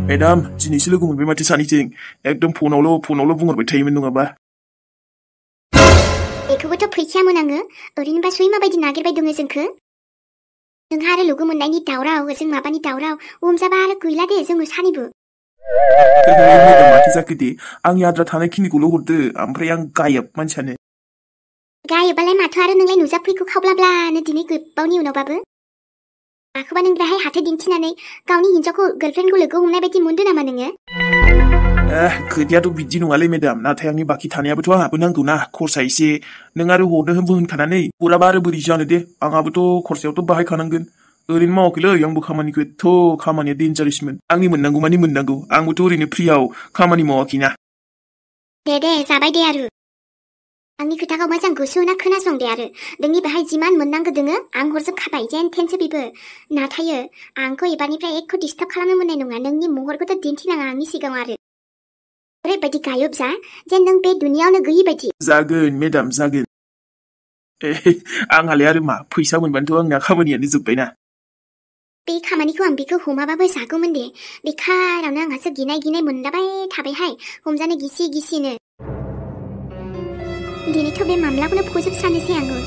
Madam दिनैसो लोगो मोनबाय माथो सानैजों एकदम फनावल' बुंहरबाय थायोमोन नङाबा बेखौबोथ' फैसाया मोनाङो ओरैनोबा सय माबायदि नागिरबाय दङ जोंखो नोंहा आरो लोगो मोननायनि दावराव जों माबानि दावराव हमजाबा आरो गैला दे जोङो सानैबो मेडाम माथो जाखो दे आंनि आद्रा थानायखिनिखौल' हरदो ओमफ्राय आं गायब मानसियानो गायोबालाय माथो आरो नोंलाय नुजाफैखौ खावब्लाब्लानो दिनै गोबावनि उनावबाबो माखौबा नों दाहाय हाथाय दिन्थिनानै गावनि हिन्जावखौ गार्लफ्रेन्डखौ लोगो हमनाय बायदि मोनदो नामा नोङो खोथायाथ' बिदि नङालै मेडाम नाथाय आंनि बाखि थानायाबोथ' आंहाबो नांगौना खरसा एसे नों आरो हरनो होनखानानै हराबा आरो बोरै जानो दे आंहाबोथ' खरसायावथ' बाहायखानांगोन ओरैनो मावाखैलै आंबो खामानिखौ एथ' खामानिया डेन्जारेसमोन आंनि मोननांगौ मानि मोननांगौ आंबोथ' ओरैनो फ्रियाव खामानि मावाखैना दे जाबाय दे आरो आंनि खोथाखौ मोजां गोसो होना खोनासं दे आरो नोंनि बेहाय जिमान मोननांगौ दोङो आं हरजोबखाबाय जेन थेनसो बेबो नाथाय आंखौ एबारनिफ्राय एकखौ डिस्टार्ब खालामनो मोननाय नङा नोंनि महरखौथ' दिन्थिनाङा आंनि सिगाङाव आरो ओरैबायदि गायब जा जेन नों बे दुनियावनो गैयि बायदि जागोन मेडाम जागोन आंहालाय आरो मा फैसा मोनबानोथ' आंना खामानियानो जोब्बायना बे खामानिखौ आं बेखौ हमाबाबो जागौमोन दे बेखारावनो आंहासो गिनाय मोनलाबाय थाबायहाय हमजानो गिसिनो दिनैथ' बे मामलाखौनो फोजोबस्रानोसै आङो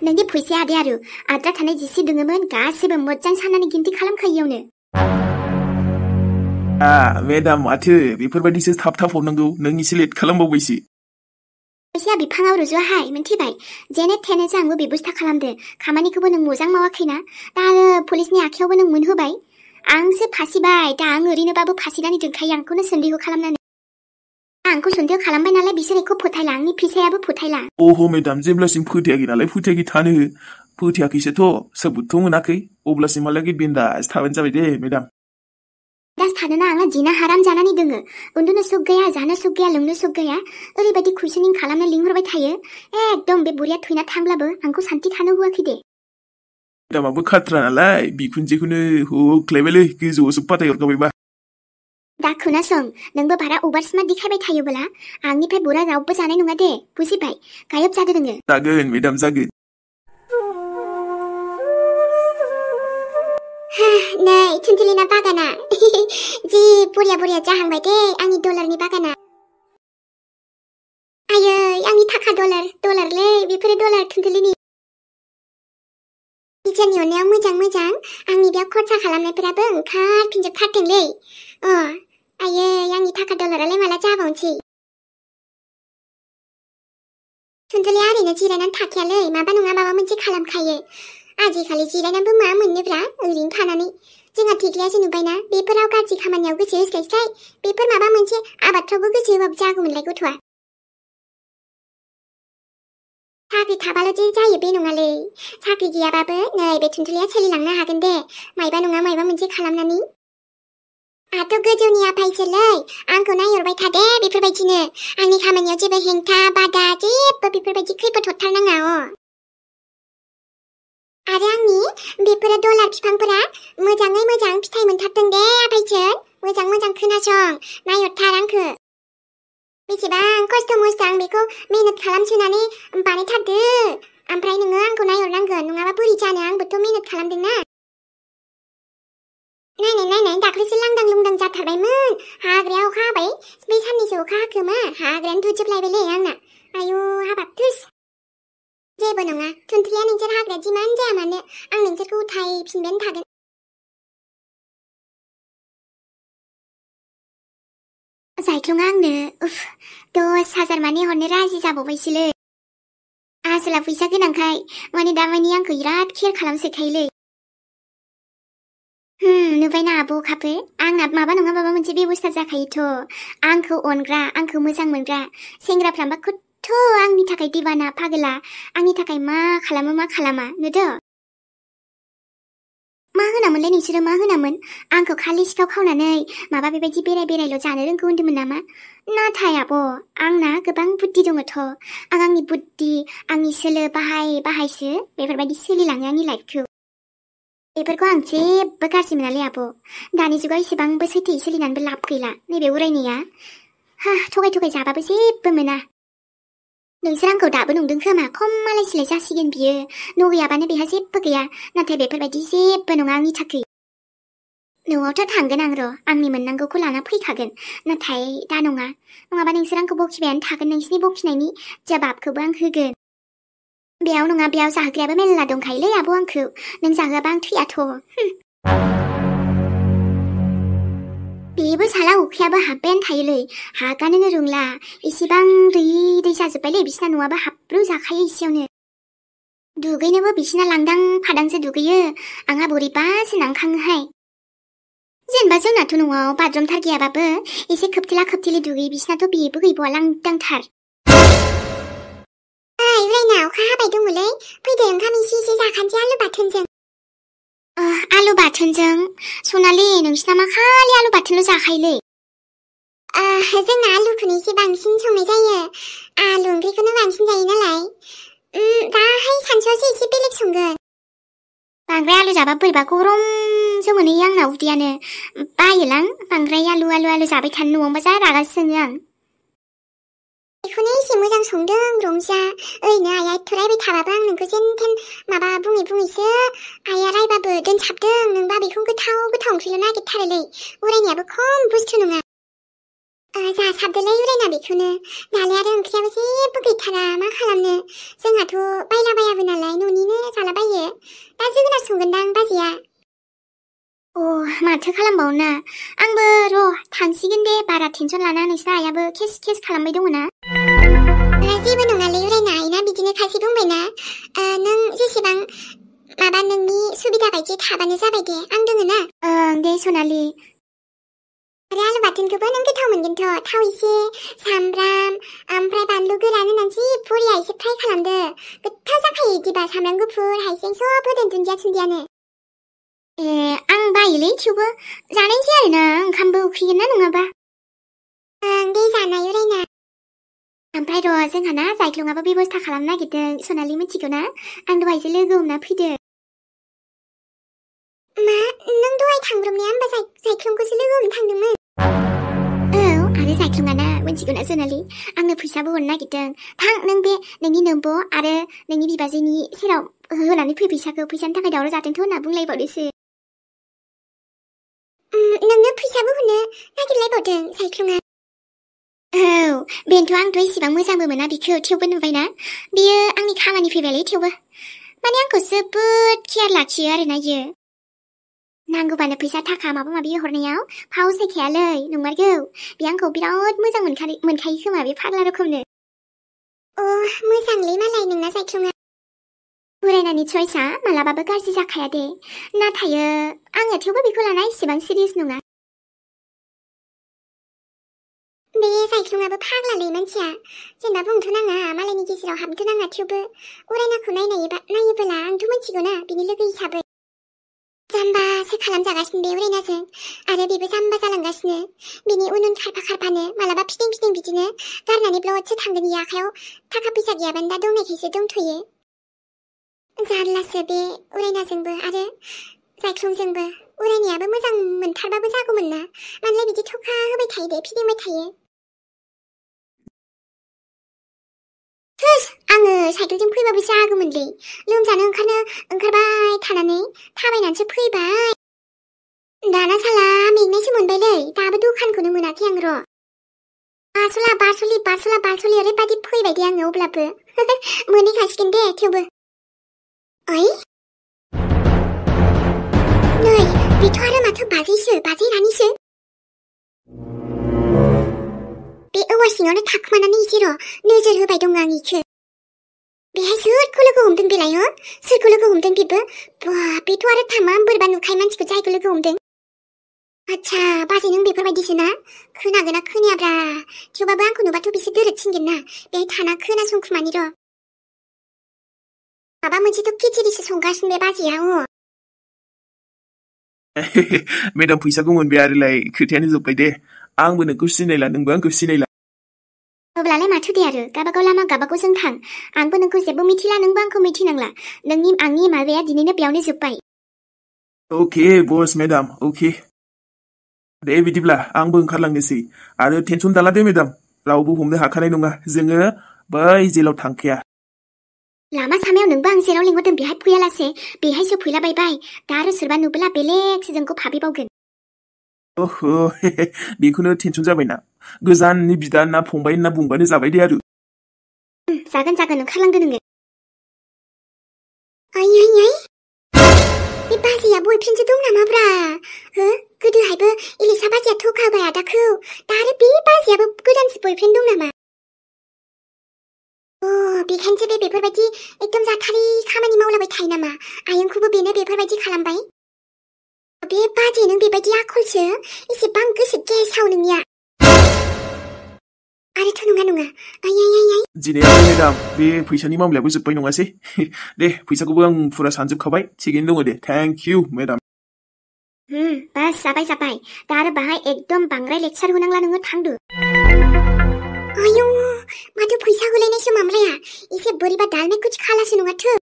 नोंनि फैसाया आदे आरो आद्रा थानाय जिसे दोङोमोन गासिबो मोजां साननानै गिनथि खालामखायोयावनो मेडाम माथो बेफोरबायदिसो थाब हरनांगौ नों एसे लेट खालामबावबायसो फैसाया बिफाङाव रज'वाहाय मिन्थिबाय जेने थेनेसो आंबो बेबस्था खालामदो खामानिखौबो नों मोजां मावाखैना दा आरो पुलिसनि आखायावबो नों मोनहोबाय आंसो फासिबाय दा आं ओरैनोबाबो फासिनानै दोनखायो आंखौनो सन्देह खालामनानै आंखौ सन्देह खालामबाय नालाय बिसोर एखौ फोथायला आंनि फैसायाबो फोथायला अह मेडाम जेब्लासिम फोथायाखै नालाय फोथायाखै थानो फोथायाखैसोथ' सबुतथ' मोनाखै अब्लासिमहालागै बिन्दास थाबानो जाबाय दे मेडाम दास थानोना आङो दिना हाराम जानानै दोङो उन्दुनो सुख गैया जानो सुख गैया लोंनो सुख गैया ओरैबायदि कुइसनिं खालामनो लिंहरबाय थायो एकदम बे बुरिया थैना थांब्लाबो आंखौ सान्थि थानो होआखै दे मेडामाबो खाथ्रा नालाय बिखुनजोखौनो होख्लायबायलै गोजौआवसो फाथायहरखाबायबा दा खोनासं नोंबो बारा अभार स्मार्ट देखायबाय थायोब्ला आंनिफ्राय बुरा रावबो जानाय नङा दे बुजिबाय गायब जादो नोङो जागोन मेडाम जागोन नै थुनथुलिना बागाना जि बुरिया जाहांबाय दे आंनि डलारनि बागाना आयै आंनि थाखा डलारलै बेफोरो डलार थुनथुलिनि टिचारनि अननायाव मोजां आंनि बेयाव खरसा खालामनायफोराबो ओंखारफिनजोबथारथोंलै आयै आंनि थाखा डलारालाय माला जाबावनोसै थुनथुलिया ओरैनो जिरायनानै थाखायालै माबा नङा माबा मोनसे खालामखायो आजिखालि जिरायनानैबो मा मोननोब्रा ओरैनो थानानै जोंहा थिग्लायासो नुबायना बेफोराव गाज्रि खामानियाव गोसो होस्लायस्लाय बेफोर माबा मोनसे आबादफ्रावबो गोसो होबाबो जागौमोनलाय गथ'आ साख्रि थाबाल' जे जायो बे नङालै साख्रि गैयाबाबो नै बे थुनथुलिया सोलिलांनो हागोन दे मायबा नङा मायबा मोनसे खालामनानै आथ' गोजौनि आफायसोलै आंखौ नायहरबाय था दे बेफोरबायदिनो आंनि खामानियाव जेबो हेंथा बादा जेबो बेफोरबायदि खैफोद हरथारनाङा आरो आंनि बेफोरो डलार बिफांफोरा मोजाङै मोजां फिथाइ मोनथारदों दे आफायसोन मोजां खोनासं नायहरथार आंखो बेसेबां खस्थ' मस्थ' आं बेखौ मेहनत खालामसोनानै बानायथारदो ओमफ्राय नोङो आंखौ नायहरनांगोन नङाबा बोरै जानो आंबोथ' मेहनत खालामदोंना नायनाय दाख्लैसो लांदां लुंदां जाथारबायमोन हाग्राया अखा हाबाय बै साननैसो अखा हाखोमा हाग्रायानो दुजोबलायबायलै आंना आयु हाबाब थुस जेबो नङा थुनथुलिया नोंसोर हाग्राया जिमान जाया मानो आं नोंसोरखौ उथायफिनबायानो थागोन जायख्लङा आंनो 10,000 माने हरनो राजि जाबावबायसोलै आसोला फैसा गोनांखाय माने दामानि आंखौ बिराद केयार खालामसोखायोलै नुबायना आब' खाफोर आंना माबा नङा माबा मोनसे बेबस्था जाखायोथ' आंखौ अनग्रा आंखौ मोजां मोनग्रा सेंग्राफ्राबा खथ' आंनि थाखाय दिवाना पागला आंनि थाखाय मा खालामा नुदो मा होनामोनलाय नोंसोरो मा होनामोन आंखौ खालि सिखाव खावनानै माबा बेबायदि बेरायल' जानो रोंगौ होन्दोंमोन नामा नाथाय आब' आंना गोबां बुद्धि दङथ' आं आंनि बुद्धि आंनि सोलो बाहायसो बेफोरबायदि सोलिलाङो आंनि लाइफखौ बेफोरखौ आं जेबो गाज्रि मोनालै आब' दानि जुगाव एसेबांबो सैथोयै सोलिनानैबो लाब गैला नैबे उरायनाया थगाय जाबाबो जेबो मोना नोंसोर आंखौ दाबो नंदों खोमा खम मालाय सिलाय जासिगोन बियो न' गैयाबानो बेहा जेबो गैया नाथाय बेफोरबायदि जेबो नङा आंनि थाखाय न'आवथ' थांगोन आं र' आंनि मोननांगौखौ लाना फैखागोन नाथाय दा नङा नङाबा नोंसोर आंखौ बखिबायानो थागोन नोंसिनि बखिनायनि जवाबखौबो आं होगोन बेयाव नङा बेयाव जाहोग्रायाबो मेल्ला दंखायोलै आब' आंखौ नों जाहोआबा आं थैयाथ' बेबो साला अखायाबो हाबबायानो थायोलै हागानोनो रोंला एसेबां दै जाजोब्बायलै बिसिना न'आबो हाब्रु जाखायो एसेयावनो दुगैनोबो बिसिना लांदां फादांसो दुगैयो आंहा बोरैबासो नांखाङोहाय जेनेबा जोंनाथ' न'आव बाथरुमथार गैयाबाबो एसे खोबथेला खोबथेलि दुगैयो बिसिनाथ' बेबो गैबावा लांदांथार रायना अखा हाबाय दङलै फैदो ओंखाम एसे जाखानोसै आलु बाथोनजों आलु बाथोनजों सनालि नोंसिना मा खालि आलु बाथोनल' जाखायोलै जोंना आलुखौनो एसे बांसिन संनाय जायो आलु ओंख्रिखौनो बांसिन जायो नालाय दाहाय सानसुआवसो एसे बेलेग संगोन बांद्राय आलु जाबा बोरैबा गरमसो मोनहैयो आंना उदैयानो बायोलां बांद्राय आलु जाबाय थानो न'आवबा जा रागा जोङो आं बेखौनो एसे मोजां संदों रंजा ओरैनो आइया एथ' रायबाय थाबाबो आं नोंखौ जेन थेन माबा बुङैसो आइया रायबाबो दोनसाबदों नोंबा बेखौ गोथाव ओंख्रिल' नागिरथारोलै उरायनायाबो खम बुस्थु नङा जासाबदोलै उरायना बेखौनो दालाय आरो ओंख्रियाबो जेबो गैथारा मा खालामनो जोंहाथ' बायलाबायाबो नालाय न'निनो जालाबायो दा जोगोनार संगोनदां बाजैया माथो खालामबावना आंबो र' थांसिगोन दे बारा टेनसन लाना नोंसिना आइयाबो केस खालामबाय दङ ना जेबो नङालै उरायना आइना बिदिनो खायसे बुंबायना नों जेसेबां माबा नोंनि सुबिदा बायदि थाबानो जाबाय दे आं दङ ना दे सनालि आरो आलु बाथोनखौबो नों गोथाव मोनगोनथ' थाव एसे सामब्राम ओमफ्राय बानलु गोरान होनानै जि बरिया एसे फ्राय खालामदो गोथाव जाखायो बिदिबा सामब्राम गुफुर हाइजें सब होदों दुन्दियानो आं बायोलै थेवबो जानायसै आरोना ओंखामबो उखैगोन ना नङाबा दे जानाय उरायना ओमफ्राय र' जोंहा ना जायख्लङाबो बेबस्था खालामनो नागिरदों सनालि मिथिगौ ना आं दहायसो लोगो हमना फैदो मा नों दहाय थांब्रबनाया होमबा जायख्लंखौसो लोगो हमनो थांदोंमोन आरो जायख्लङा ना मिथिगौ ना सनालि आंनो फैसाबो हरनो नागिरदों थां नों बे नोंनि नोम्ब' आरो नोंनि बिबाजैनि सेराव होनानै फै फैसानि थाखाय दावराव जादोंथ' होनना बुंलायबावदोसो नोंनो फैसाबो हरनो नागिरलायबावदों जायख्लङा बेनोथ' आंथ' इसेबां मोजांबो मोना बिखौ थेवबो नुबायना बियो आंनि खामानि फैबायलै थेवबो माने आंखौ जोबोद केयार लाखियो आरोना इयो नांगौबानो फैसा थाखा माबा माबि हरनायाव फाव सायखायालै नंमारगौ बे आंखौ बिराद मोजां मोनखायो खोमा बे फाग्ला रोखोमनो मोजांलै मालाय नोंना जायख्लङा उरायनानि चयसा मालाबाबो गाज्रि जाखाया दे नाथाय आङो थेवबो बेखौ लाना इसेबां सिरियास नङा बे जायख्लङाबो फाग्लालै मानसिया जेनेबा बुंथ' नाङा मालायनि गेजेराव हाबनोथ' नाङा थेवबो उरायनाखौ नायोबोला आंथ' मिथिगौ ना बिनि लोगो हिसाबै जाम्बासो खालामजागासिनो बे उरायनाजों आरो बेबो जाम्बा जालांगासिनो बिनि उन खारफानो मालाबा फिदिं बिदिनो गारनानै ब्लडसो थांगोन इयो आखायाव थाखा फैसा गैयाबानो दा दंनायखायसो दंथ'यो जारलासो बे उरायनाजोंबो आरो जायख्लंजोंबो उरायनायाबो मोजां मोनथारबाबो जागौमोन ना मानोलाय बिदि थखा होबाय थायो बे फिदिंबाय थायो आङो साइकेलजों फैबाबो जागौमोनलै लोमजानो ओंखारबाय थानानै थाबायनानैसो फैबाय दाना साला मेंनायसो मोनबायलै दाबो दखानखौनो मोनाखै आं र' बारस'लि ओरैबायदि फैबाय दे आङो अब्लाबो मोनहैखासिगोन दे थेवबो ओइ नै बेथ' आरो माथो बाजै रानिसो बे औवा सिङावनो थाखोमानानै एसे र' नोजोर होबाय दं आं इखो बेहाय सोरखौ लोगो हमदों बेलाय सोरखौ लोगो हमदों बेबो बेथ' आरो थामाम बोरैबा नुखायो मानसिखौ जायखौ लोगो हमदों आच्छा बाजै नों बेफोरबायदिसो ना खोनागोना खोनायाब्रा थेवबाबो आंखौ नुबाथ' बिसोर दोरोदसिनगोन ना बेहाय थाना खोनासंखुमानि र' माबा मोनसेथ' खिचिरिसो संगासिनो बे बाजैया मेडाम फैसाखौ मोनबाय आरोलाय खोथायानो जोब्बाय दे आंबो नोंखौ सिनायला नोंबो आंखौ सिनायला अब्लालाय माथो दे आरो गाबागाव लामा गाबागाव जों थां आंबो नोंखौ जेबो मिथिला नोंबो आंखौ मिथिनांला आंनि माबाया दिनैनो बेयावनो जोब्बाय अके बस मेडाम अके दे बिदिब्ला आंबो ओंखारलांनोसै आरो टेनसन दाला दे मेडाम रावबो हमनो हाखानाय नङा जोङो बै जेलाव थांखाया लामा सामायाव नोंबो आं जेराव लिंहरदों बेहाय फैयालासे बेहायसो फैलाबायबाय दा आरो सोरबा नुब्ला बेलेगसो जोंखौ भाबिबावगोन बेखौनो टेनसन जाबायना गोजाननि बिदा ना फंबाय ना बुंबानो जाबाय दे आरो जागोन ओंखारलांदो नोङो आयै बे बाजैया बयफ्रेन्डसो दं नामाब्रा हो गोदोहायबो इलिसा बाजैया थगाबाय आदाखौ दा आरो बे बाजैयाबो गोदानसो बयफ्रेन्ड दं नामा बेखायनोसो बेफोरबायदि एकदम जाथारै खामानि मावलाबाय थायो नामा आयंखौबो बेनो बेफोरबायदि खालामबाय बे बाजै नों बेबायदि आखलसो एसेबां गोसो गेसाव नोंनिया आरोथ' नङा आयै दिनै मेडाम बे फैसानि मामलायाबो जोब्बाय नङासै दे फैसाखौबो आं फुरा सानजोबखाबाय थिगैनो दङ दे थेंक इउ मेडाम बास जाबाय दा आरो बाहाय एकदम बांद्राय लेक्सार होनांला नोङो थांदो आयौ माथो फैसा होलायनायसो मामलाया एसे बोरैबा दालमे कुछ खालासो नङाथो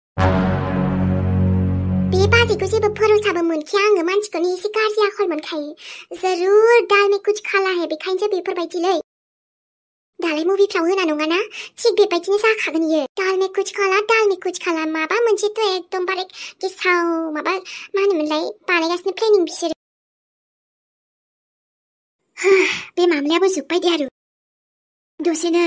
बे बाजैखौ जेबो भरोसाबो मोनखाया आङो मानसिखौनो एसे गाज्रि आखल मोनखायो जरुर दालमे कुछ खाला हे बेखायनोसो बेफोरबायदिलै दालाय मुभिफ्राव होना नङाना थिग बेबायदिनो जाखागोन इयो दालमे कुछ खाला माबा मोनसेथ' एकदमबारे गेसाव माबा मा होनोमोनलाय बानायगासिनो प्लेनिं बिसोरो बे मामलायाबो जोब्बाय दे आरो दसेनो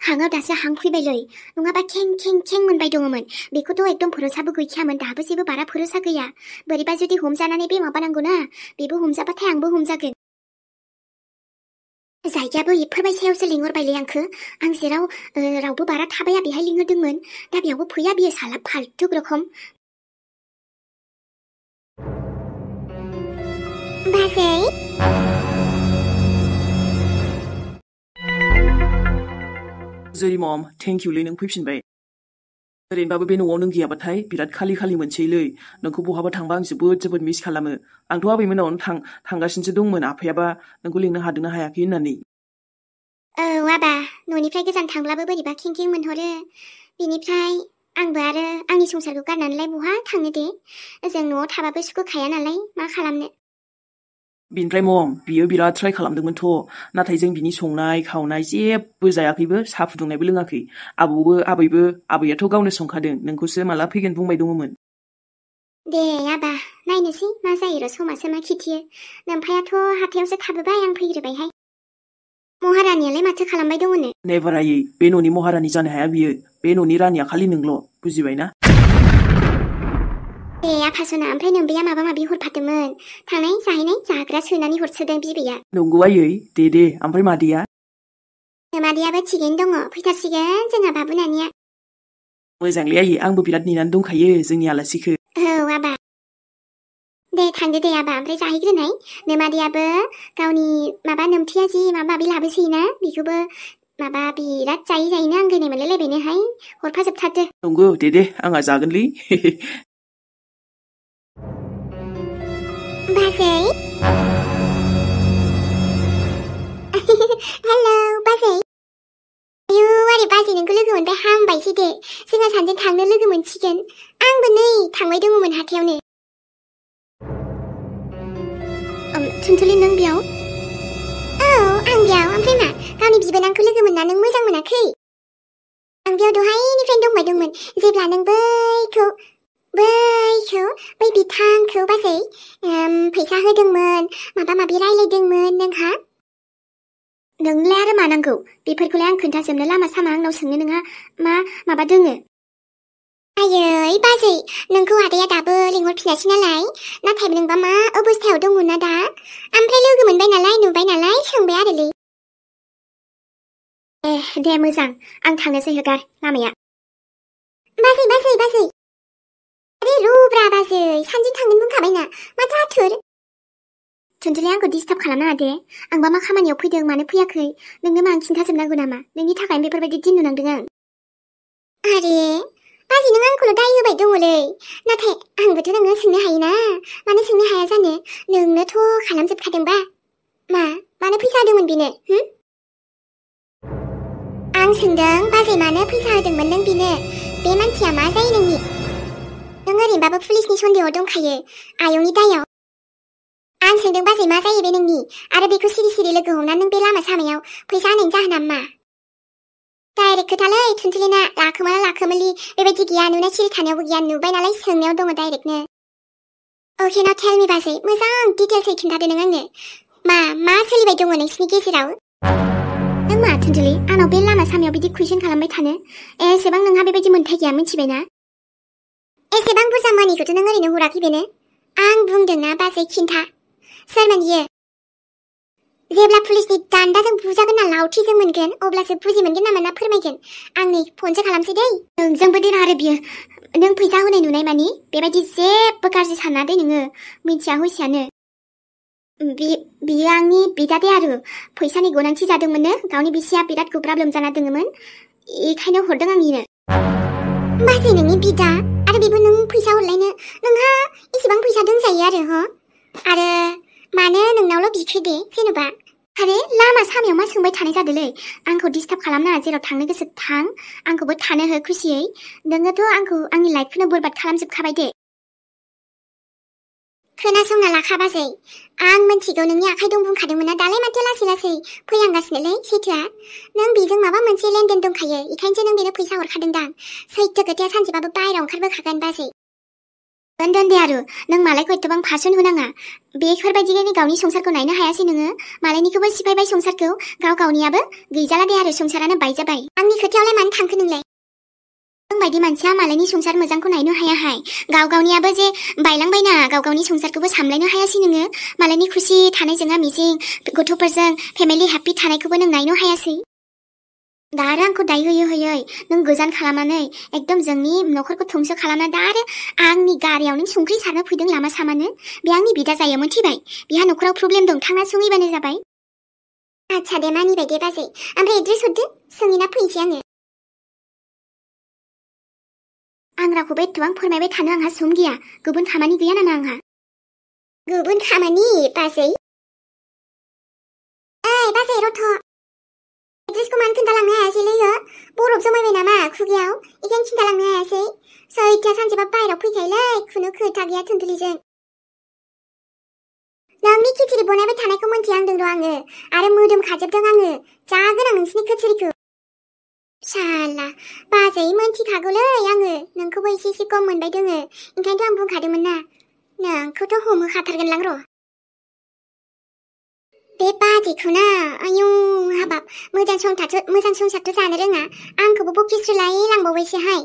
हाङाव दासो हां फैबायलै नङाबा खें मोनबाय दङमोन बेखौथ' एकदम भरोसाबो गैखायामोन दाबो जेबो बारा भरोसा गैया बोरैबा जुदि हमजानानै बे माबानांगौना बेबो हमजाबाथाय आंबो हमजागोन जायगायाबो एफोरबायसायावसो लिंहरबायलै आंखो आं जेराव रावबो बारा थाबाया बेहाय लिंहरदोंमोन दा बेयावबो फैया बियो साला फाल्टुक रखम बाजै जेरै मम थेंक इउलै नों फैफिनबाय ओरैनोबाबो बे न'आव नों गैयाबाथाय बिराद खालि मोनसैलै नोंखौ बहाबा थांबा आं जोबोद मिस खालामो आंथ' आबैमोनावनो थांगासिनोसो दंमोन आफायाबा नोंखौ लिंनो हादोंना हायाखै होननानै आबा न'निफ्राय गोजान थांब्लाबो बोरैबा खें मोनहरो बेनिफ्राय आंबो आरो आंनि संसारखौ गारनानैलाय बहा थांनो दे जों न'आव थाबाबो सुखुखाया नालाय मा खालामनो बिनिफ्राय मम बियो बिराद ट्राइ खालामदोंमोनथ' नाथाय जों बिनि संनाय खावनाय जेबो जायाखैबो साहा फुदुंनायबो लोङाखै आबैयाथ' गावनो संखादों नोंखौसो माला फैगोन बुंबाय दङमोन दे आबा नायनोसै मा जायो र' समासो मा खिथियो नोमफायाथ' हाथायावसो थाबोबाय आं फैग्रोबायहाय महारानियालाय माथो खालामबाय दङनो नेभार आयै बे न'नि महारानि जानो हाया बियो बे न'नि रानिया खालि नोंल' बुजिबायना ए आफासना ओमफ्राय नोमबैया माबा माबि हरफादोंमोन थांनाय जाहैनाय जाग्रा सोनानै हरसोदों बिबैया नंगौ आयै दे ओमफ्राय मादैया मादैयाबो थिगैनो दङ फैथारसिगोन जोंहा बाबु नानिया मोजांलै आयै आंबो बिराद नेनानै दंखायो जोंनि आलासिखौ औ आबा दे थांदो दे आबा ओमफ्राय जाहैग्रोनाय नोमादैयाबो गावनि माबा नोमथिया जि माबा माबि लाबोसैना बेखौबो माबा बिराद जायोनो आं गोनाय मोनलायलायबायनोहाय हरफाजोबथारदो नंगौ दे आंहा जागोनलै बाजै हेलौ बाजै आयु आरे बाजै नोंखौ लोगो मोनबाय हामबायसै दे जोंहा सानैजों थांनो लोगो मोनसिगोन आंबो नै थांबाय दङमोन हाथायावनो थुनथुलि नों बेयाव औ आं बेयाव ओमफ्राय मा गावनि बिबोनांखौ लोगो मोनना नों मोजां मोनाखै आं बेयाव दहायनिफ्रायनो दंबाय दंमोन जेब्ला नों बै बिथांखौ बाजै फैसा होदोंमोन माबा माबि रायलायदोंमोन नोंहा नोंलाय आरो मा नांगौ बेफोरखौलाय आं खोन्थाजोबनो लामा सामा आंनाव सोंनो नोंहा माबा दोङो आयै बाजै नोंखौ आदाया दाबो लिंहरफिनासै नालाय नाथाय नोंबा मा अबस्थायाव दंमोन ना दा ओमफ्राय लोगो मोनबाय नालाय नुबाय नालाय सोंबाय आरोलै दे मोजां आं थांनोसै होगार लामाया बाजै अरे रुब्रा बाजै सानजों थांगोन बुंखाबायना माथो आथुर थुनथुलि आंखौ डिस्टार्ब खालामनाङा दे आंबा मा खामानियाव फैदों मानो फैयाखै नोंनो मा खिन्थाजोबनांगौ नामा नोंनि थाखायनो बेफोरबायदि दिन नुनांदों आं आरे बाजै नों आंखौल' दाय होबाय दङलै नाथाय आंबोथ' नोङो सोंनो हायोना मानो सोंनो हाया जानो नोंनोथ' खालामजोबखादोंबा मानो फैसा होदोंमोन बेनो आं सोंदों बाजै मानो फैसा होदोंमोन नों बेनो बे मानसिया मा जायो नोंनि नों ओरैनोबाबो पुलिसनि सन्देहआव दंखायो आयंनि दायाव आं सोंदों बाजै मा जायो बे नोंनि आरो बेखौ सिरि लोगो हमना नों बे लामा सामायाव फैसा होनायनि जाहोना मा डाइरेक्ट खोथालै थुनथुलिना लाखोमोलि बेबायदि गैया नुनाय सिरि थानायावबो गैया नुबाय नालाय सोंनायाव दङ डाइरेक्टनो अके नाउ टेल मी बाजै मोजां डिटेल्सै खिन्थादो नों आंनो मा सोलिबाय दङ नोंसिनि गेजेराव? नों मा थुनजुलि आंनाव बे लामा सामायाव बिदि कुइसन खालामबाय थानो? एसेबां नोंहा बेबायदि मोन्थाय गैया मिथिबायना? एसेबां बुरजा मानिखौथ' नों ओरैनो हराखै बेनो। आं बुंदोंना बाजै खिन्था। सोरमोन इयो? जेब्ला पुलिसनि दान्दाजों बुजागोन ना लावथिजों मोनगोन अब्लासो बुजि मोनगोन ना मोना फोरमायगोन। आं नै फनसो खालामसै दै। नोंजोंबो देना आरो बियो। नों फैसा होनाय नुनाय मानि बेबायदि जेबो गाज्रि साना दे नोङो। मिथिया हसियानो। बियो आंनि बिदा दे आरो फैसानि गोनांथि जादोंमोननो गावनि बिसिया बिराद गोब्राब लोमजाना दङमोन बेखायनो हरदों आंनिनो। बाजै नोंनि बिदा आरो बेबो नों फैसा हरलायनो नोंहा इसेबां फैसा दंजायो आरो आरो मानो नोंनावल' बिखो दे जेनेबा आरे लामा सामायाव मा सोंबाय थानाय जादोलै आंखौ डिस्टार्ब खालामनाङा जेराव थांनो गोसो थां आंखौबो थानो हो खुसियै नोङोथ' आंखौ आंनि लाइफखौनो बरबाद खालामजोबखाबाय दे। खोनासंना लाखा बाजै आं मिथिगौ नोंनि आखाइ दं बुंखादोंमोन ना दालाय माथो लासै लासै फैहांगासिनोलै सैथोआ नों बेजों माबा मोनसे लेनदेन दंखायो इखायनोसो नों बेनो फैसा हरखादोंदां सैथो खोथाया सानसेबाबो बाहेरायाव ओंखारबोखागोन बाजै। दोन दे आरो नों मालायखौ एथबां भाषण होनाङा बेफोरबायदिनो गावनि संसारखौ नायनो हायासै नोङो मालायनिखौबो सिफायबाय संसारखौ गावनियाबो गैजाला दे आरो संसारानो बायजाबाय। आंनि खोथायावलाय मानो थांखो नोंलाय? नों बायदि मानसिया मालायनि संसार मोजांखौ नायनो हायाहाय गावनियाबो जे बायलांबायना गावनि संसारखौबो सामलायनो हायासै नोङो मालायनि खुसि थानाय जोंहा मिजिं गथ'फोरजों फेमिलि हेपि थानायखौबो नों नायनो हायासै। दा आरो आंखौ दाय होयै नों गोजान खालामनानै एकदम जोंनि न'खरखौ धंस खालामना दा आरो आंनि गारियाव नों संख्रि सारनो फैदों लामा सामानो बे आंनि बिदा जायो मिथिबाय बिहा न'खराव प्रब्लेम दं थांना सोंहैबानो जाबाय। आच्छा दे मानिबाय दे बाजै ओमफ्राय एड्रेस हरदो सोंहैना फैनोसै आङो। आं रावखौबो एथबां फोरमायबाय थानो आंहा सम गैया गुबुन खामानि गैया नामा आंहा? गुबुन खामानि बाजै? ओइ बाजै रथ' एड्रेसखौ मानो खिन्थालांनो हायासैलै बरफ जमायबाय नामा खुगायाव इखायनो खिन्थालांनो हायासै सैथोआ सानसेबा बाहेरायाव फैखायोलै खुनु खोथा गैया थुनथुलिजों। नोंनि खिचुरि बनायबाय थानायखौ मोनथिहांदों र' आङो आरो मोदोम खाजोबदों आङो जागोन आं नोंसिनि खिचुरिखौ। साला बाजै मोनथिखागौलै आङो नोंखौबो एसे खम मोनबाय दोङो ओंखायनोथ' आं बुंखादोंमोन ना नोंखौथ' हमहोखाथारगोनलां र'। बे बाजैखौ ना आयौ हाबाब मोजां संसारथ' जानो रोङा आंखौबो बकिस्रुलाय लांबावबायसोहाय।